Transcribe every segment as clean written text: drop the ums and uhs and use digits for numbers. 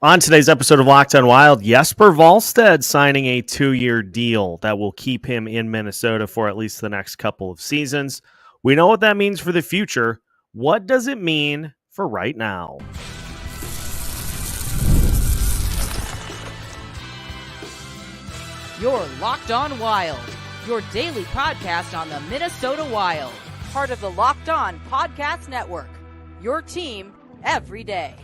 On today's episode of Locked on Wild, Jesper Wallstedt signing a 2-year deal that will keep him in Minnesota for at least the next couple of seasons. We know what that means for the future. What does it mean for right now? You're Locked on Wild, your daily podcast on the Minnesota Wild, part of the Locked on Podcast Network, your team every day.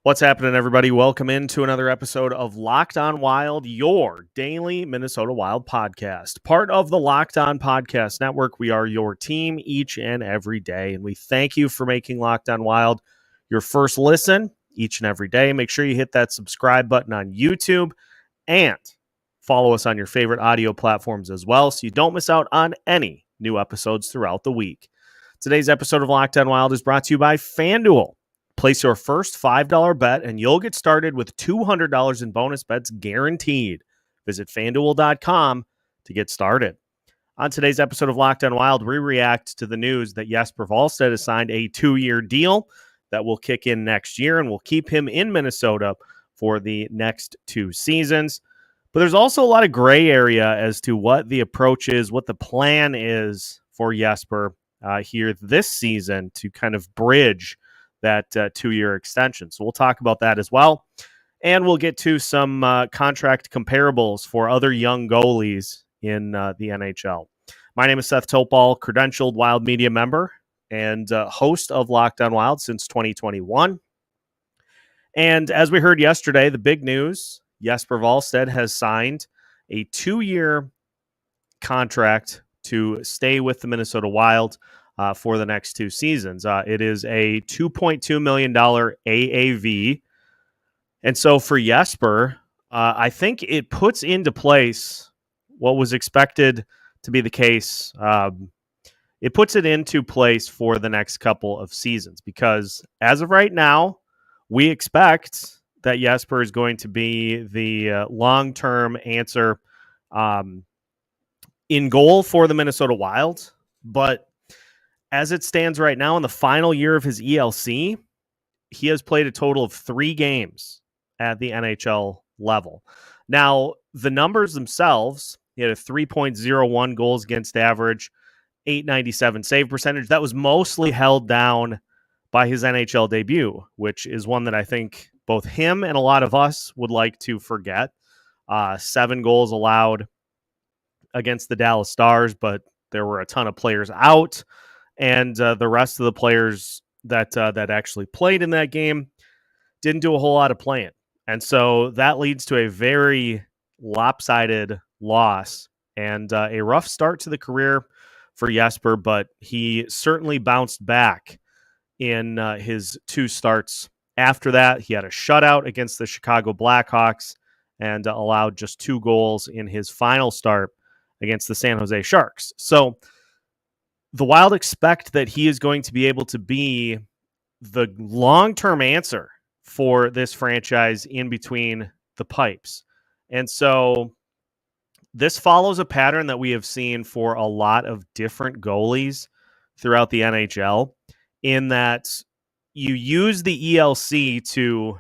What's happening, everybody? Welcome into another episode of Locked on Wild, your daily Minnesota Wild podcast. Part of the Locked on Podcast Network. We are your team each and every day, and we thank you for making Locked on Wild your first listen each and every day. Make sure you hit that subscribe button on YouTube and follow us on your favorite audio platforms as well so you don't miss out on any new episodes throughout the week. Today's episode of Locked on Wild is brought to you by FanDuel. Place your first $5 bet and you'll get started with $200 in bonus bets guaranteed. Visit FanDuel.com to get started. On today's episode of Locked on Wild, we react to the news that Jesper Wallstedt has signed a 2-year deal that will kick in next year and will keep him in Minnesota for the next 2 seasons. But there's also a lot of gray area as to what the approach is, what the plan is for Jesper here this season to kind of bridge that 2-year extension. So we'll talk about that as well. And we'll get to some contract comparables for other young goalies in the NHL. My name is Seth Toupal, credentialed Wild media member and host of Locked on Wild since 2021. And as we heard yesterday, the big news, Jesper Wallstedt has signed a 2-year contract to stay with the Minnesota Wild for the next 2 seasons. It is a $2.2 million AAV. And so for Jesper, I think it puts into place what was expected to be the case. It puts it into place for the next couple of seasons because as of right now, we expect that Jesper is going to be the long-term answer in goal for the Minnesota Wild. But as it stands right now in the final year of his ELC, he has played a total of 3 games at the NHL level. Now, the numbers themselves, he had a 3.01 goals against average, .897 save percentage. That was mostly held down by his NHL debut, which is one that I think both him and a lot of us would like to forget. 7 goals allowed against the Dallas Stars, but there were a ton of players out. And the rest of the players that actually played in that game didn't do a whole lot of playing. And so that leads to a very lopsided loss and a rough start to the career for Jesper, but he certainly bounced back in his 2 starts after that. He had a shutout against the Chicago Blackhawks and allowed just 2 goals in his final start against the San Jose Sharks. So the Wild expect that he is going to be able to be the long-term answer for this franchise in between the pipes. And so this follows a pattern that we have seen for a lot of different goalies throughout the NHL in that you use the ELC to,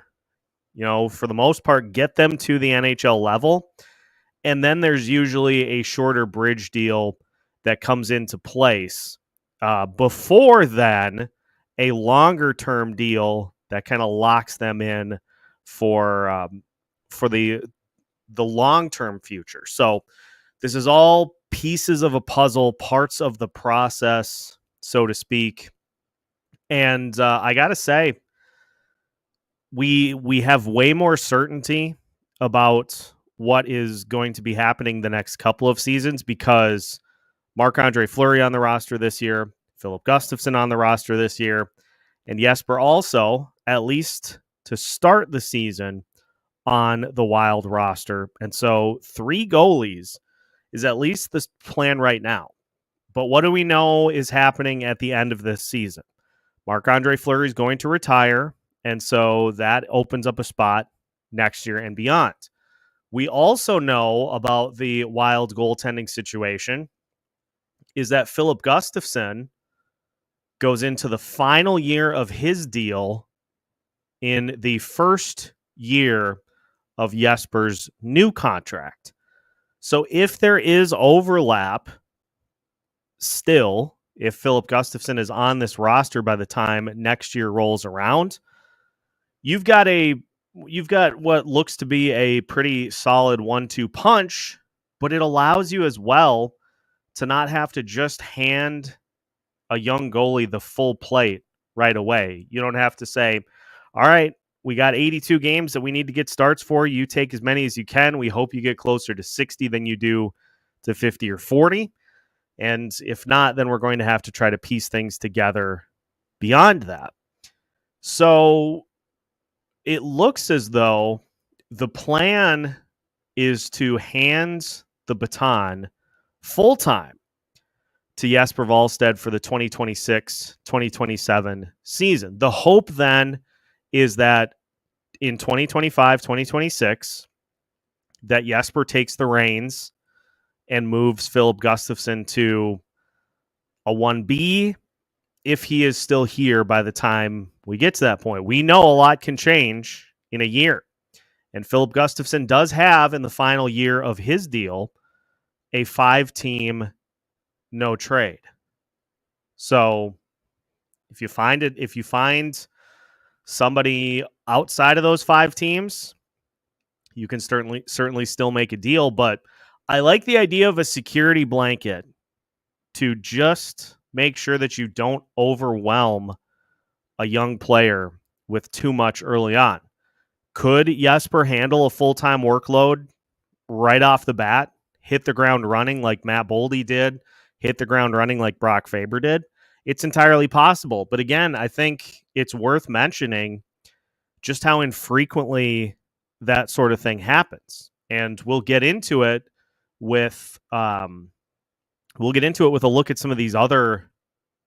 for the most part, get them to the NHL level. And then there's usually a shorter bridge deal that comes into place. Before then, a longer term deal that kind of locks them in for the long term future. So this is all pieces of a puzzle, parts of the process, so to speak. And I gotta say, we have way more certainty about what is going to be happening the next couple of seasons because Marc-Andre Fleury on the roster this year, Filip Gustavsson on the roster this year, and Jesper also, at least to start the season, on the Wild roster. And so 3 goalies is at least the plan right now. But what do we know is happening at the end of this season? Marc-Andre Fleury is going to retire, and so that opens up a spot next year and beyond. We also know about the Wild goaltending situation is that Filip Gustavsson goes into the final year of his deal in the first year of Jesper's new contract. So if there is overlap still, if Filip Gustavsson is on this roster by the time next year rolls around, you've got what looks to be a pretty solid 1-2 punch, but it allows you as well to not have to just hand a young goalie the full plate right away. You don't have to say, all right, we got 82 games that we need to get starts for. You take as many as you can. We hope you get closer to 60 than you do to 50 or 40. And if not, then we're going to have to try to piece things together beyond that. So it looks as though the plan is to hand the baton full-time to Jesper Wallstedt for the 2026-2027 season. The hope then is that in 2025-2026, that Jesper takes the reins and moves Filip Gustavsson to a 1B if he is still here by the time we get to that point. We know a lot can change in a year. And Filip Gustavsson does have, in the final year of his deal, a 5-team no trade. So if you find somebody outside of those 5 teams, you can certainly still make a deal. But I like the idea of a security blanket to just make sure that you don't overwhelm a young player with too much early on. Could Jesper handle a full-time workload right off the bat, hit the ground running like Matt Boldy did, hit the ground running like Brock Faber did? It's entirely possible. But again, I think it's worth mentioning just how infrequently that sort of thing happens. And we'll get into it with a look at some of these other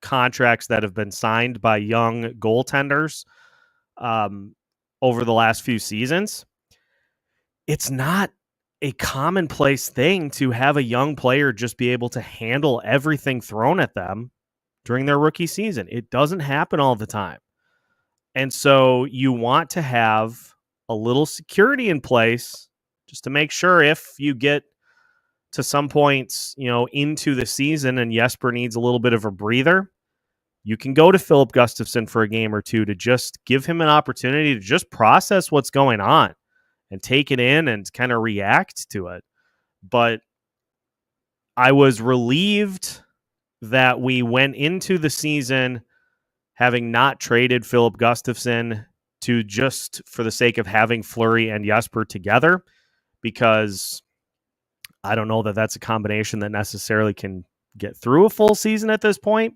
contracts that have been signed by young goaltenders over the last few seasons. It's not a commonplace thing to have a young player just be able to handle everything thrown at them during their rookie season. It doesn't happen all the time. And so you want to have a little security in place just to make sure if you get to some points, into the season and Jesper needs a little bit of a breather, you can go to Filip Gustavsson for a game or two to just give him an opportunity to just process what's going on and take it in and kind of react to it. But I was relieved that we went into the season having not traded Filip Gustavsson to just for the sake of having Fleury and Jesper together, because I don't know that that's a combination that necessarily can get through a full season at this point.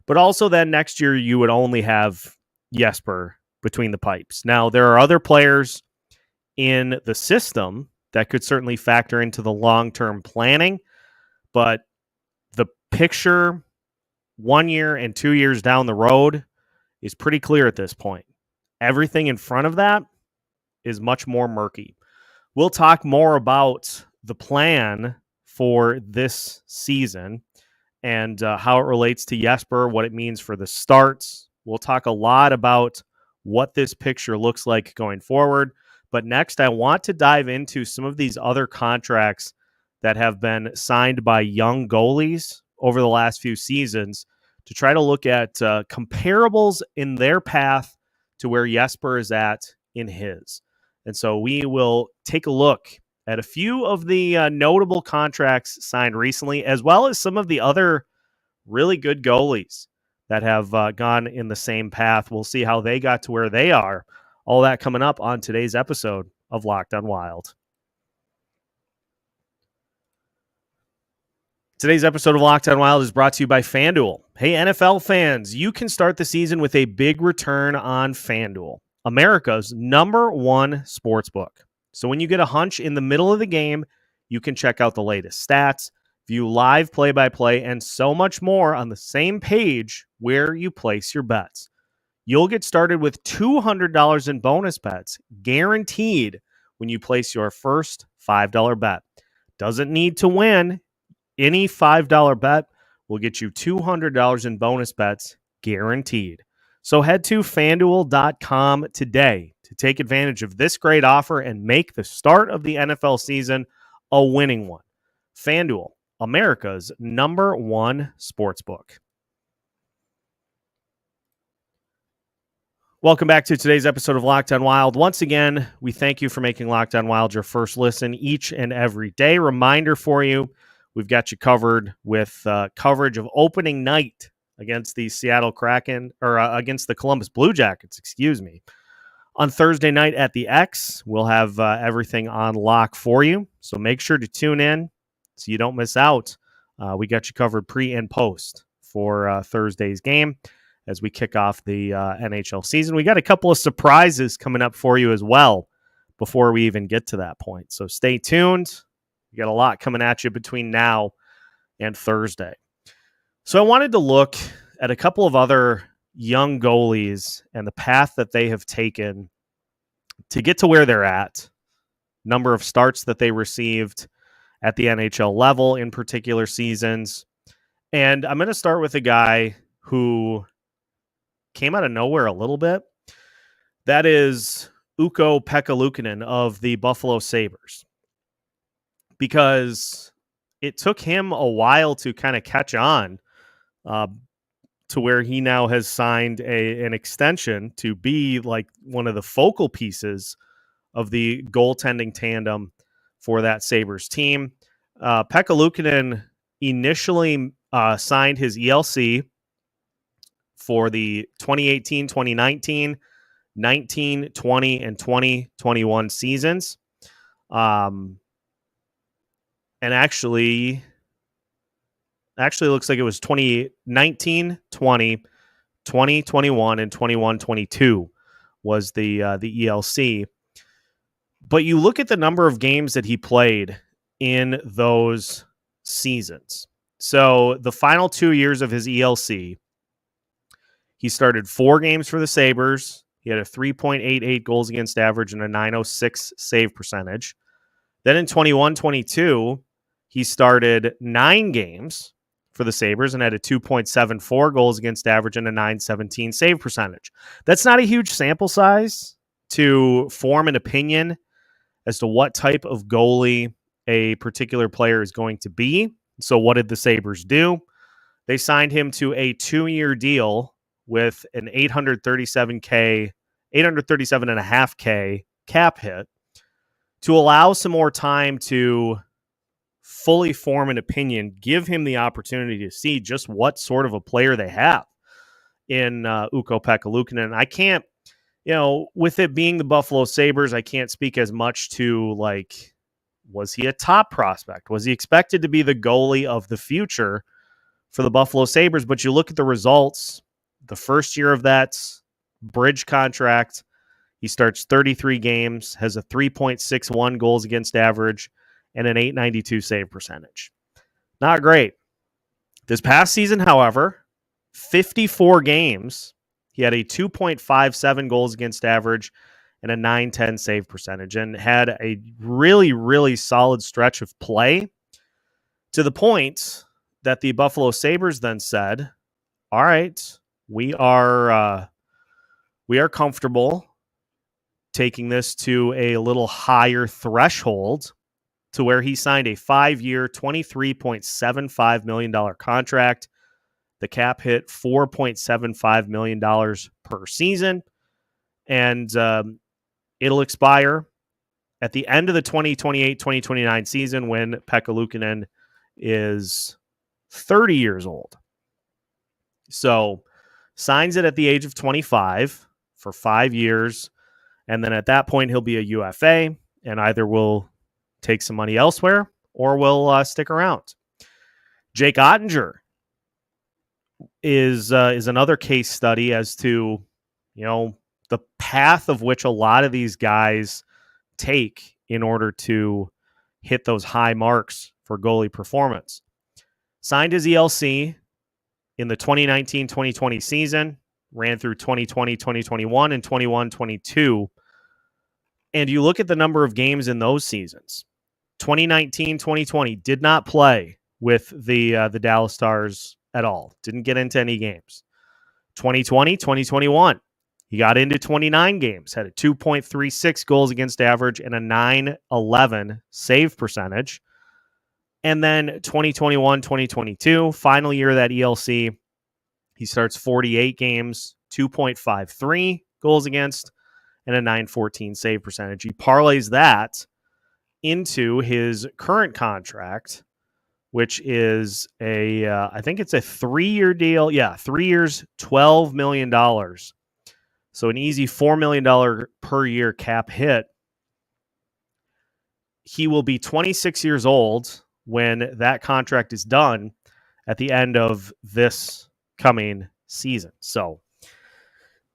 But also then next year you would only have Jesper between the pipes. Now, there are other players in the system that could certainly factor into the long-term planning, but the picture 1 year and 2 years down the road is pretty clear at this point. Everything in front of that is much more murky. We'll talk more about the plan for this season and how it relates to Jesper, what it means for the starts. We'll talk a lot about what this picture looks like going forward. But next, I want to dive into some of these other contracts that have been signed by young goalies over the last few seasons to try to look at comparables in their path to where Jesper is at in his. And so we will take a look at a few of the notable contracts signed recently, as well as some of the other really good goalies that have gone in the same path. We'll see how they got to where they are. All that coming up on today's episode of Locked on Wild. Today's episode of Locked on Wild is brought to you by FanDuel. Hey, NFL fans, you can start the season with a big return on FanDuel, America's #1 sportsbook. So when you get a hunch in the middle of the game, you can check out the latest stats, view live play-by-play, and so much more on the same page where you place your bets. You'll get started with $200 in bonus bets, guaranteed when you place your first $5 bet. Doesn't need to win. Any $5 bet will get you $200 in bonus bets, guaranteed. So head to FanDuel.com today to take advantage of this great offer and make the start of the NFL season a winning one. FanDuel, America's #1 sportsbook. Welcome back to today's episode of Locked On Wild. Once again, we thank you for making Locked On Wild your first listen each and every day. Reminder for you, we've got you covered with coverage of opening night against the Seattle Kraken, or against the Columbus Blue Jackets, on Thursday night at the X. We'll have everything on lock for you, so make sure to tune in so you don't miss out. We got you covered pre and post for Thursday's game as we kick off the NHL season. We got a couple of surprises coming up for you as well before we even get to that point. So stay tuned. We got a lot coming at you between now and Thursday. So I wanted to look at a couple of other young goalies and the path that they have taken to get to where they're at, number of starts that they received at the NHL level in particular seasons. And I'm going to start with a guy who came out of nowhere a little bit. That is Ukko-Pekka Luukkonen of the Buffalo Sabres. Because it took him a while to kind of catch on to where he now has signed an extension to be like one of the focal pieces of the goaltending tandem for that Sabres team. Pekka Luukkonen initially signed his ELC for the 2018, 2019, 19, 20, and 2021 seasons. And actually looks like it was 2019, 20, 2021, and 21, 22 was the ELC. But you look at the number of games that he played in those seasons. So the final 2 years of his ELC, he started 4 games for the Sabres. He had a 3.88 goals against average and a .906 save percentage. Then in 21-22, he started 9 games for the Sabres and had a 2.74 goals against average and a .917 save percentage. That's not a huge sample size to form an opinion as to what type of goalie a particular player is going to be. So what did the Sabres do? They signed him to a 2-year deal with an $837.5K cap hit to allow some more time to fully form an opinion, give him the opportunity to see just what sort of a player they have in Ukko-Pekka Luukkonen. I can't, with it being the Buffalo Sabres, I can't speak as much to, like, was he a top prospect? Was he expected to be the goalie of the future for the Buffalo Sabres? But you look at the results, the first year of that bridge contract, he starts 33 games, has a 3.61 goals against average, and an .892 save percentage. Not great. This past season, however, 54 games, he had a 2.57 goals against average and a .910 save percentage, and had a really, really solid stretch of play to the point that the Buffalo Sabres then said, all right, we are comfortable taking this to a little higher threshold, to where he signed a 5-year, $23.75 million contract. The cap hit $4.75 million per season. And it'll expire at the end of the 2028-2029 season when Pekka Luukkonen is 30 years old. So signs it at the age of 25 for 5 years. And then at that point, he'll be a UFA and either will take some money elsewhere or will stick around. Jake Ottinger is another case study as to, the path of which a lot of these guys take in order to hit those high marks for goalie performance. Signed his ELC in the 2019-2020 season, ran through 2020-2021 and 21-22. And you look at the number of games in those seasons. 2019-2020 did not play with the Dallas Stars at all. Didn't get into any games. 2020, 2021. He got into 29 games, had a 2.36 goals against average and a 911 save percentage. And then 2021, 2022, final year of that ELC, he starts 48 games, 2.53 goals against, and a 914 save percentage. He parlays that into his current contract, which is I think it's a 3-year deal. Yeah, 3 years, $12 million. So an easy $4 million per year cap hit. He will be 26 years old when that contract is done at the end of this coming season. So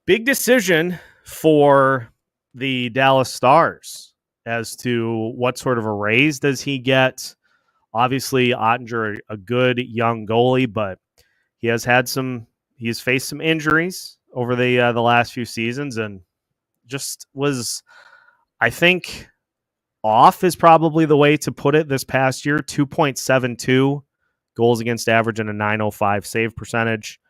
big decision for the Dallas Stars as to what sort of a raise does he get. Obviously, Ottinger, a good young goalie, but he has faced some injuries over the last few seasons, and just was, I think, off is probably the way to put it this past year. 2.72 goals against average and a 905 save percentage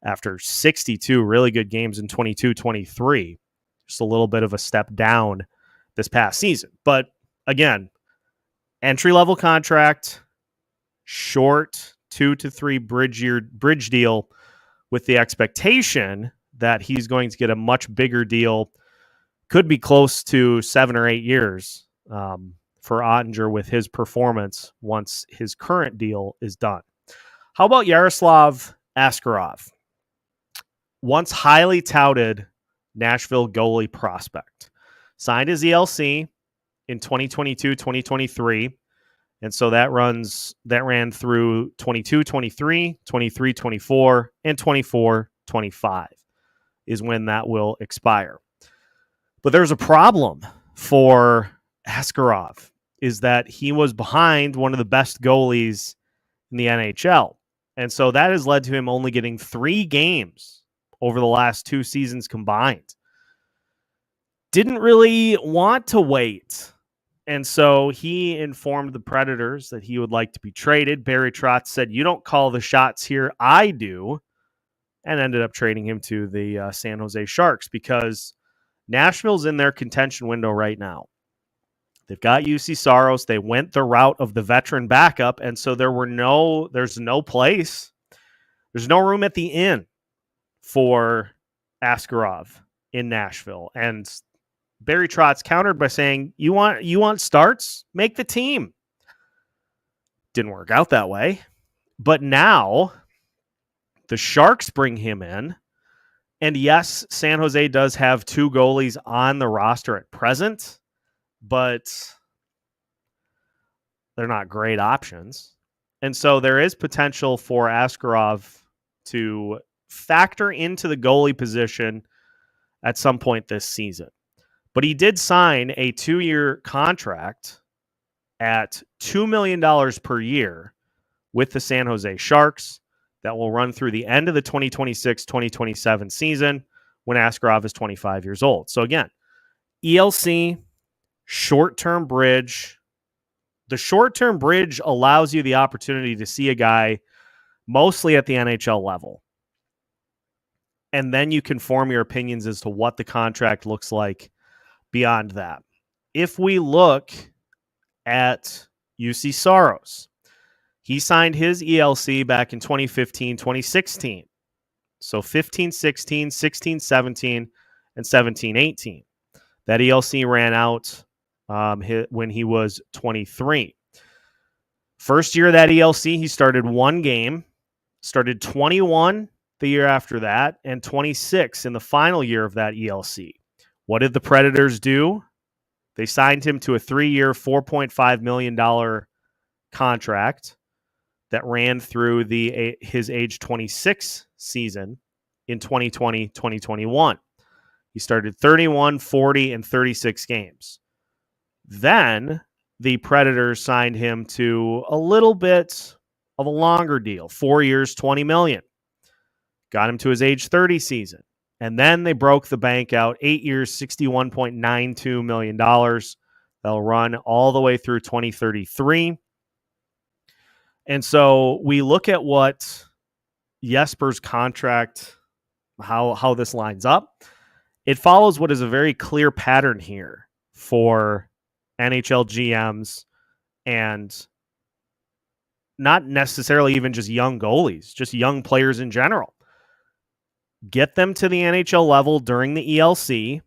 after 62 really good games in 22-23. Just a little bit of a step down this past season. But again, entry-level contract, short 2 to 3 bridge deal with the expectation that he's going to get a much bigger deal. Could be close to 7 or 8 years for Ottinger with his performance once his current deal is done. How about Yaroslav Askarov? Once highly touted Nashville goalie prospect. Signed his ELC in 2022-2023. And so that ran through 22-23, 23-24, and 24-25 is when that will expire. But there's a problem for Askarov, is that he was behind one of the best goalies in the NHL. And so that has led to him only getting 3 games over the last 2 seasons combined. Didn't really want to wait. And so he informed the Predators that he would like to be traded. Barry Trotz said, "You don't call the shots here, I do," and ended up trading him to the San Jose Sharks because Nashville's in their contention window right now. They've got UC Saros. They went the route of the veteran backup, and so there's no place. There's no room at the inn for Askarov in Nashville. And Barry Trotz countered by saying, you want starts? Make the team. Didn't work out that way. But now the Sharks bring him in. And yes, San Jose does have 2 goalies on the roster at present, but they're not great options. And so there is potential for Askarov to factor into the goalie position at some point this season. But he did sign a 2-year contract at $2 million per year with the San Jose Sharks that will run through the end of the 2026-2027 season when Askarov is 25 years old. So again, ELC, short-term bridge. The short-term bridge allows you the opportunity to see a guy mostly at the NHL level. And then you can form your opinions as to what the contract looks like beyond that. If we look at UC Saros, he signed his ELC back in 2015, 2016. So 15-16, 16-17, and 17-18. That ELC ran out when he was 23. First year of that ELC, he started 1 game, started 21 the year after that, and 26 in the final year of that ELC. What did the Predators do? They signed him to a 3-year, $4.5 million contract that ran through his age 26 season in 2020-2021. He started 31, 40, and 36 games. Then the Predators signed him to a little bit of a longer deal, 4 years, $20 million. Got him to his age 30 season. And then they broke the bank out, 8 years, $61.92 million. They'll run all the way through 2033. And so we look at what Jesper's contract how this lines up. It follows what is a very clear pattern here for NHL GMs and not necessarily even just young goalies, just young players in general. Get them to the NHL level during the ELC,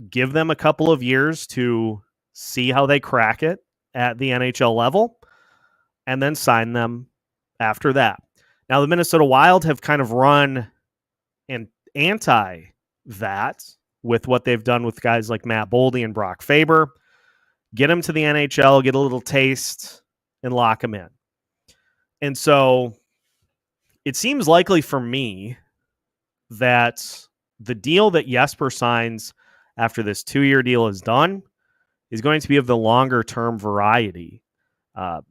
give them a couple of years to see how they crack it at the NHL level, and then sign them after that. Now, the Minnesota Wild have kind of run an anti that with what they've done with guys like Matt Boldy and Brock Faber. Get them to the NHL, get a little taste, and lock them in. And so it seems likely for me that the deal that Jesper signs after this 2-year deal is done is going to be of the longer-term variety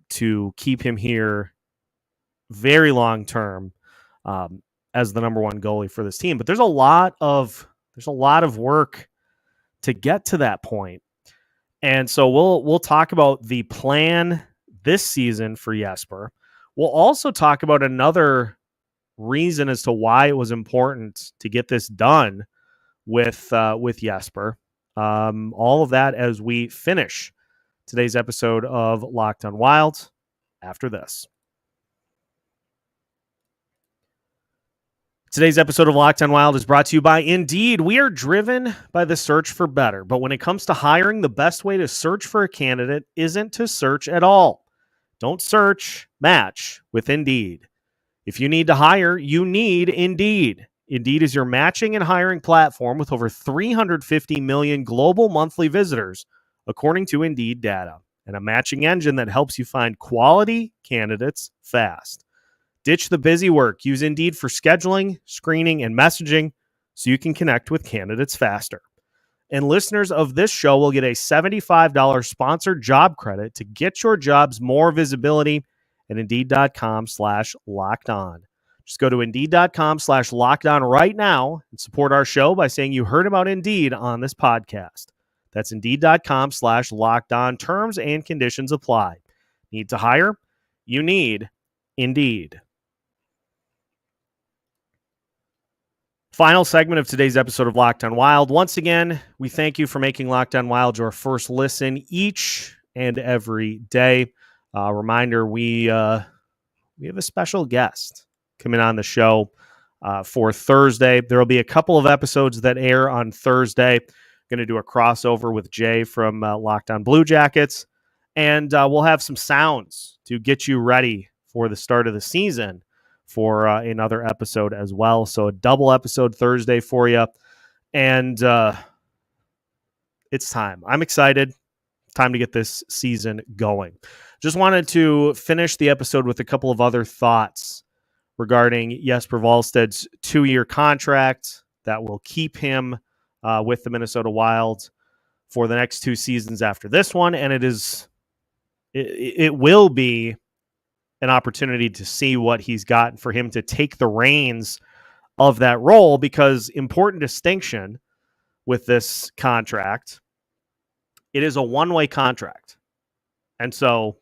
to keep him here very long-term as the number one goalie for this team. But there's a lot of work to get to that point. And so we'll talk about the plan this season for Jesper. We'll also talk about another reason as to why it was important to get this done with Jesper. All of that as we finish today's episode of Locked on Wild after this. Today's episode of Locked on Wild is brought to you by Indeed. We are driven by the search for better, but when it comes to hiring, the best way to search for a candidate isn't to search at all. Don't search, match with Indeed. If you need to hire, you need Indeed. Indeed is your matching and hiring platform with over 350 million global monthly visitors, according to Indeed data, and a matching engine that helps you find quality candidates fast. Ditch the busy work. Use Indeed for scheduling, screening, and messaging so you can connect with candidates faster. And listeners of this show will get a $75 sponsored job credit to get your jobs more visibility at Indeed.com/lockedon. Just go to Indeed.com/lockedon right now and support our show by saying you heard about Indeed on this podcast. That's Indeed.com/lockedon. Terms and conditions apply. Need to hire? You need Indeed. Final segment of today's episode of Locked on Wild. Once again, we thank you for making Locked on Wild your first listen each and every day. Reminder, we have a special guest coming on the show for Thursday. There will be a couple of episodes that air on Thursday. Going to do a crossover with Jay from Locked on Blue Jackets. And we'll have some sounds to get you ready for the start of the season for another episode as well. So a double episode Thursday for you. And it's time. I'm excited. Time to get this season going. Just wanted to finish the episode with a couple of other thoughts regarding Jesper Wallstedt's 2-year contract that will keep him with the Minnesota Wild for the next 2 seasons after this one. And it will be an opportunity to see what he's got for him to take the reins of that role, because important distinction with this contract, it is a one-way contract. And so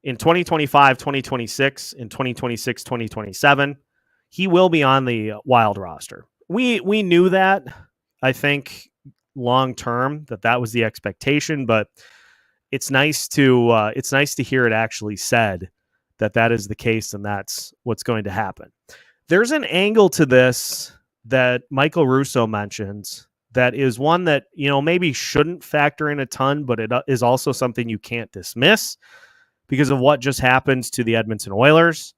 in 2025, 2026, in 2026, 2027, he will be on the Wild roster. We knew that, I think, long term, that was the expectation, but it's nice to hear it actually said that is the case and that's what's going to happen. There's an angle to this that Michael Russo mentions that is one that, maybe shouldn't factor in a ton, but it is also something you can't dismiss because of what just happened to the Edmonton Oilers.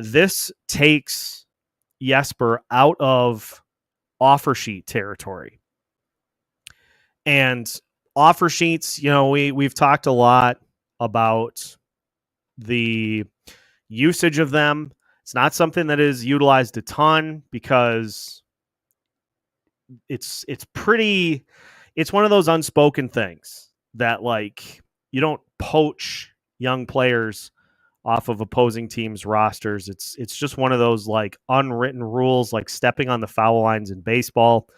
This takes Jesper out of offer sheet territory. And offer sheets, we've talked a lot about the usage of them. It's not something that is utilized a ton because it's one of those unspoken things that, like, you don't poach young players off of opposing teams' rosters. It's just one of those, like, unwritten rules, like stepping on the foul lines in baseball.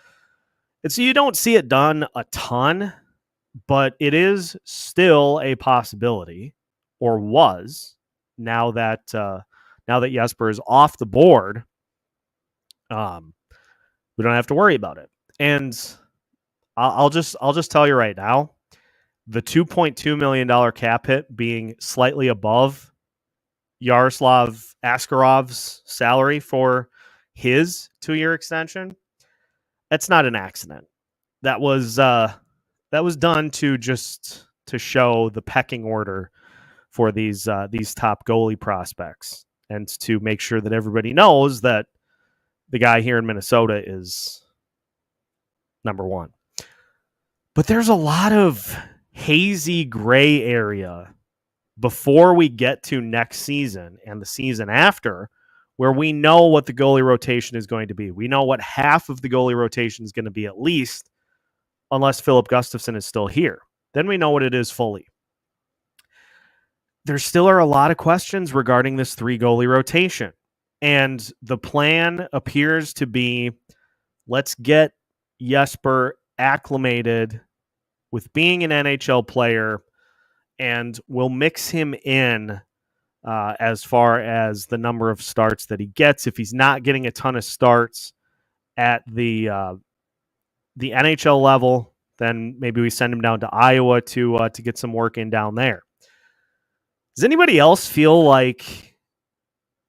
And so you don't see it done a ton, but it is still a possibility, or was, now that Jesper is off the board. We don't have to worry about it. And I'll just tell you right now, the $2.2 million cap hit being slightly above Yaroslav Askarov's salary for his 2-year extension, that's not an accident. That was done to show the pecking order for these top goalie prospects, and to make sure that everybody knows that the guy here in Minnesota is number one. But there's a lot of hazy gray area before we get to next season and the season after, where we know what the goalie rotation is going to be. We know what half of the goalie rotation is going to be, at least, unless Filip Gustavsson is still here. Then we know what it is fully. There still are a lot of questions regarding this 3-goalie rotation. And the plan appears to be, let's get Jesper acclimated with being an NHL player, and we'll mix him in as far as the number of starts that he gets. If he's not getting a ton of starts at the NHL level, then maybe we send him down to Iowa to get some work in down there. Does anybody else feel like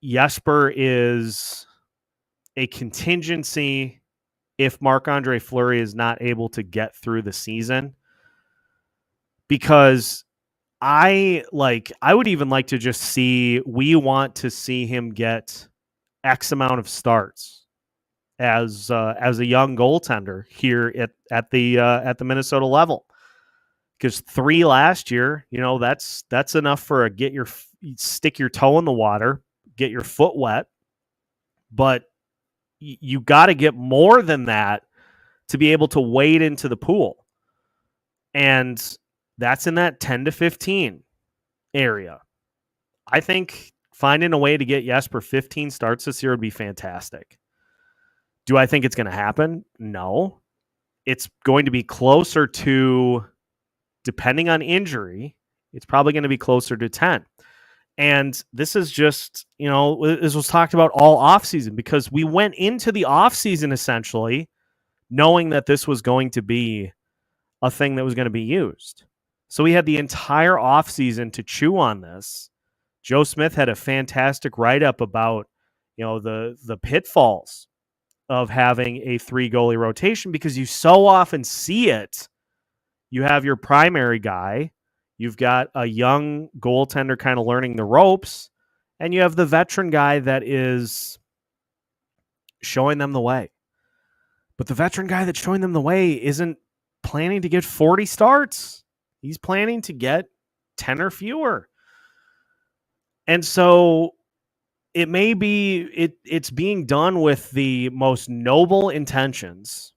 Jesper is a contingency if Marc-Andre Fleury is not able to get through the season? Because I would even like to just see, we want to see him get X amount of starts as a young goaltender here at the Minnesota level. Because 3 last year, that's enough for stick your toe in the water, get your foot wet. But you got to get more than that to be able to wade into the pool. And that's in that 10 to 15 area. I think finding a way to get Jesper 15 starts this year would be fantastic. Do I think it's going to happen? No. It's going to be closer to, depending on injury, it's probably going to be closer to 10. And this is just, this was talked about all offseason, because we went into the offseason essentially knowing that this was going to be a thing that was going to be used. So we had the entire offseason to chew on this. Joe Smith had a fantastic write-up about, the pitfalls of having a 3-goalie rotation, because you so often see it. You have your primary guy, you've got a young goaltender kind of learning the ropes, and you have the veteran guy that is showing them the way. But the veteran guy that's showing them the way isn't planning to get 40 starts. He's planning to get 10 or fewer. And so it may be, it's being done with the most noble intentions,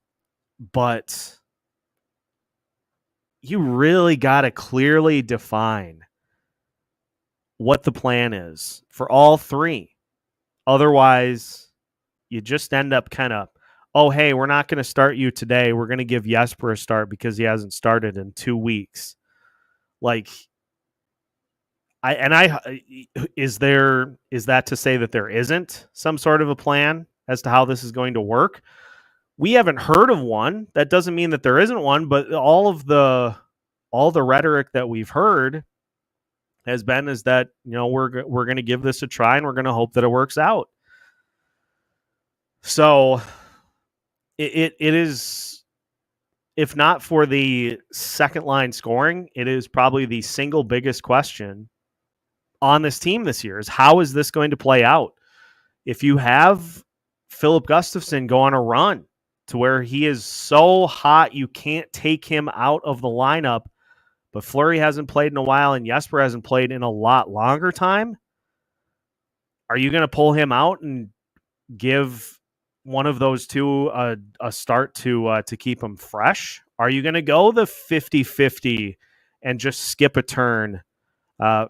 but you really got to clearly define what the plan is for all 3. Otherwise, you just end up kind of, oh, hey, we're not going to start you today. We're going to give Jesper a start because he hasn't started in 2 weeks. Is that to say that there isn't some sort of a plan as to how this is going to work? We haven't heard of one. That doesn't mean that there isn't one, but all the rhetoric that we've heard has been is that, we're going to give this a try and we're going to hope that it works out. So it is, if not for the second line scoring, it is probably the single biggest question on this team this year, is how is this going to play out? If you have Filip Gustavsson go on a run to where he is so hot you can't take him out of the lineup, but Fleury hasn't played in a while and Jesper hasn't played in a lot longer time, are you going to pull him out and give one of those two a start to keep him fresh? Are you going to go the 50-50 and just skip a turn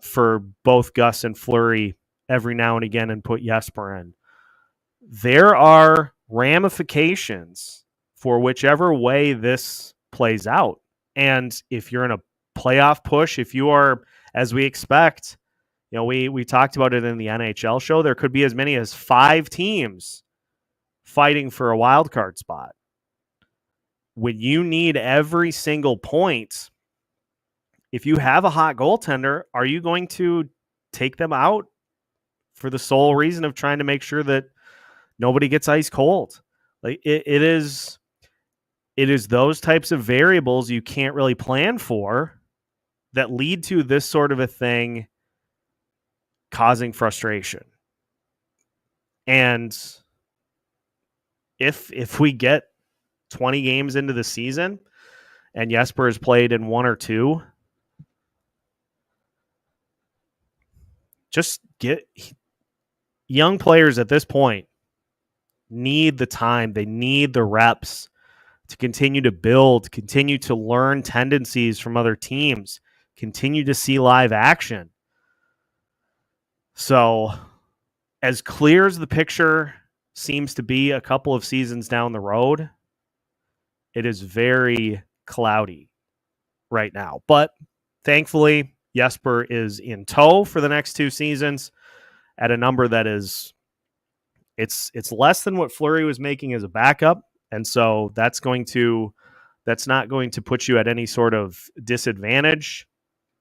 for both Gus and Fleury every now and again and put Jesper in? There are ramifications for whichever way this plays out. And if you're in a playoff push, if you are, as we expect, we talked about it in the NHL show, there could be as many as 5 teams fighting for a wild card spot. When you need every single point, if you have a hot goaltender, are you going to take them out for the sole reason of trying to make sure that nobody gets ice cold? Like it is those types of variables you can't really plan for that lead to this sort of a thing causing frustration. And if we get 20 games into the season and Jesper has played in one or two, just get young players at this point need the time. They need the reps to continue to build, continue to learn tendencies from other teams, continue to see live action. So as clear as the picture seems to be a couple of seasons down the road, it is very cloudy right now. But thankfully, Jesper is in tow for the next 2 seasons at a number that is it's less than what Fleury was making as a backup. And so that's not going to put you at any sort of disadvantage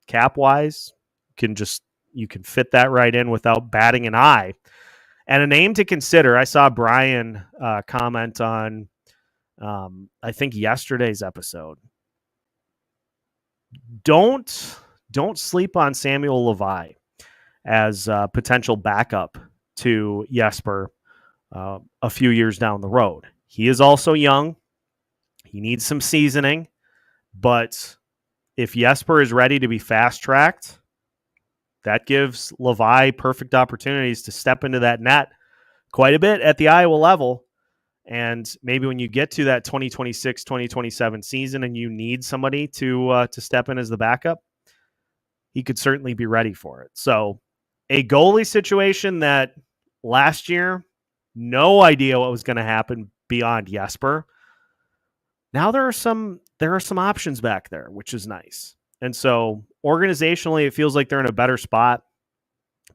cap wise. You can fit that right in without batting an eye. And a name to consider, I saw Brian comment on, I think yesterday's episode. Don't sleep on Samuel Levi as a potential backup to Jesper a few years down the road. He is also young. He needs some seasoning. But if Jesper is ready to be fast-tracked, that gives Levi perfect opportunities to step into that net quite a bit at the Iowa level. And maybe when you get to that 2026, 2027 season and you need somebody to step in as the backup, he could certainly be ready for it. So a goalie situation that last year, no idea what was going to happen beyond Jesper. Now there are some options back there, which is nice. And so organizationally, it feels like they're in a better spot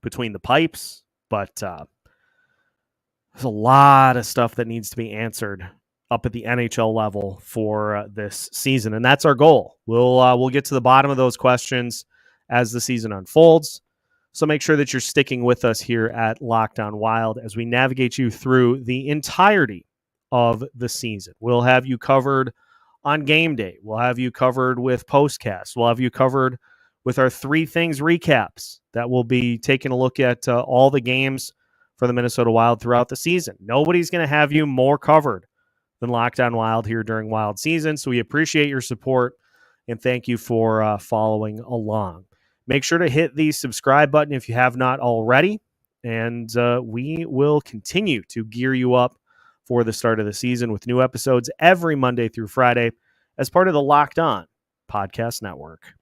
between the pipes, but there's a lot of stuff that needs to be answered up at the NHL level for this season, and that's our goal. We'll get to the bottom of those questions as the season unfolds. So make sure that you're sticking with us here at Locked On Wild as we navigate you through the entirety of the season. We'll have you covered on game day. We'll have you covered with postcasts. We'll have you covered with our 3 things recaps that will be taking a look at all the games for the Minnesota Wild throughout the season. Nobody's going to have you more covered than Locked On Wild here during Wild season. So we appreciate your support and thank you for following along. Make sure to hit the subscribe button if you have not already, and we will continue to gear you up for the start of the season with new episodes every Monday through Friday as part of the Locked On Podcast Network.